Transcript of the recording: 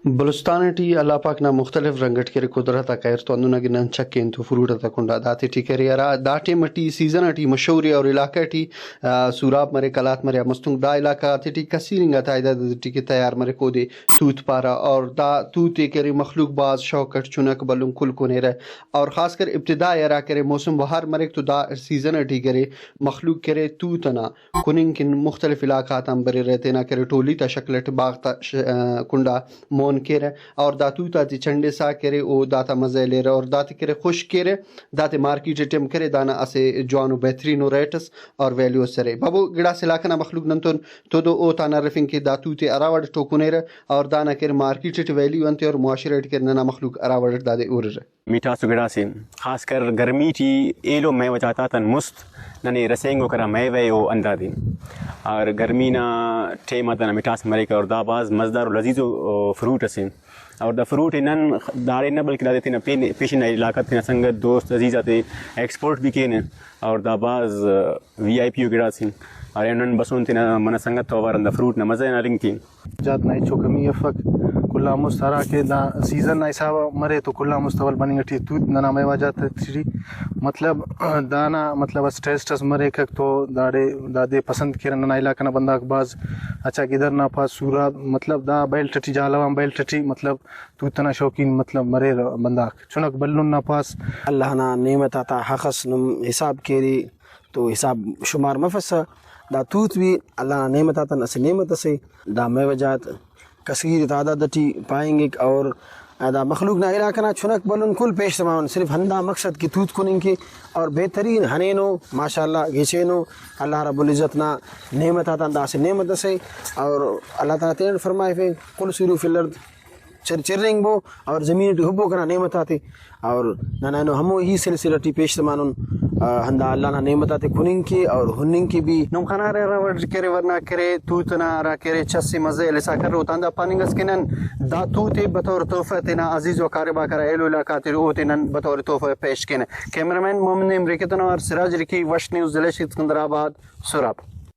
Balochistan T अल्लाह पाक ना मुख्तलिफ रंगट के कुदरत कैर तो अंदुना गिनन चक्केन तो फ्रूट तकुंडा दाते टी करे यारा दाटे मटी सीजन टी मशहूर और इलाका टी सूराब मरे कलात मरे मस्तुंग दा इलाका आते टी कसीरिंगा तायदा टी के तैयार मरे कोदे तूत पारा और दा तूत करे मखलूक बाज शौकट चुनक बलुम कुल कोने रहे और खासकर इब्तिदा यारा करे मौसम बहार मरे तो दा सीजन टी करे मखलूक करे तूत ना कुनिंग किन मुख्तलिफ इलाका तम बरे रहते ना करे टोली ता शक्लट बाग ता कुंडा मोन केरे और दातू ताती चंडे सा करे ओ दाता मजे ले रहे और दाते करे खुश करे दाते मार्केट टेम करे दाना असे जवानो बेहतरीन रेटस और वैल्यू सरे बाबू गिड़ा से लाखना मखलूक नंतन तो दो ओ ताना रफिंग के दातू ते अरावड टोकुने रे और दाना करे मार्केट टे वैल्यू अंते और मुआशरे के नना मखलूक अरावड दादे उर मीठा सुगड़ा से खासकर गर्मी थी एलो मैं वजाता तन मुस्त नने रसेंगो करा मैं वे ओ अंदा दी और गर्मी ना ठे मदन मिठास मरे का और दाबाज मज़ेदार और लजीज़ो फ्रूट असे और द फ्रूट इनन दारे न बल्कि दाते न पेशन इलाका थे संगत दोस्त अजीज़ आते एक्सपोर्ट भी किए और दाबाज VIP गिरा सी और इनन बसों थे न मन संगत तो वारंदा फ्रूट न मज़े न रिंग की जात नहीं चौकमी अफक कुल्ला मुस्तरा के दा सीजन ऐसा मरे तो कुल्ला मुस्तवल बनेंगे ठीक तू ना मैं वजह थी मतलब दाना मतलब स्ट्रेस मरे कक तो दाड़े दादे पसंद किरन ना इलाका ना बंदा बाज अच्छा किधर ना पास सूरा मतलब दा बैल टटी जालवा बैल टटी मतलब तू तना शौकीन मतलब मरे बंदा चुनक बल्लुन ना पास अल्लाह ना नेमत आता हक़स नुम हिसाब केरी तो हिसाब शुमार मफसा दा तूत भी अल्लाह नेमत आता नसे नेमत से दा मैं वजात कसीर तादादटी पाएंगे और अदा मखलूक ना इलाका ना छुनक बलन कुल पेश तमाम सिर्फ हंदा मकसद की तूत कुनिंग की और बेहतरीन हनेनो माशाल्लाह गेचेनो अल्लाह रब्बुल इज़्ज़त ना नेमत आता दा से नेमत से और अल्लाह ताला तेरे फरमाए फे कुल सिरू फिल अर्द चिरिंग बो और ज़मीन टी हुब्बो कना नेमत आते और ना हमो ही सिलसिला टी पेश तमानुन हंदा अल्लाह ना नेमत आते कुनिंग की और हुनिंग की भी नुम खाना रे रवड करे वरना करे तूत ना रा करे चस्सी मजे लेसा कर रोतांदा पानिंगस किनन दा तूते बतौर तोहफा तेना अजीज व कारिबा करा एलो इलाका ते रोतेनन बतौर तोहफा पेश किने कैमरामैन मोमिन अमरीकतन और सिराज रिकी वश न्यूज़ जिले सिकंदराबाद सुराब।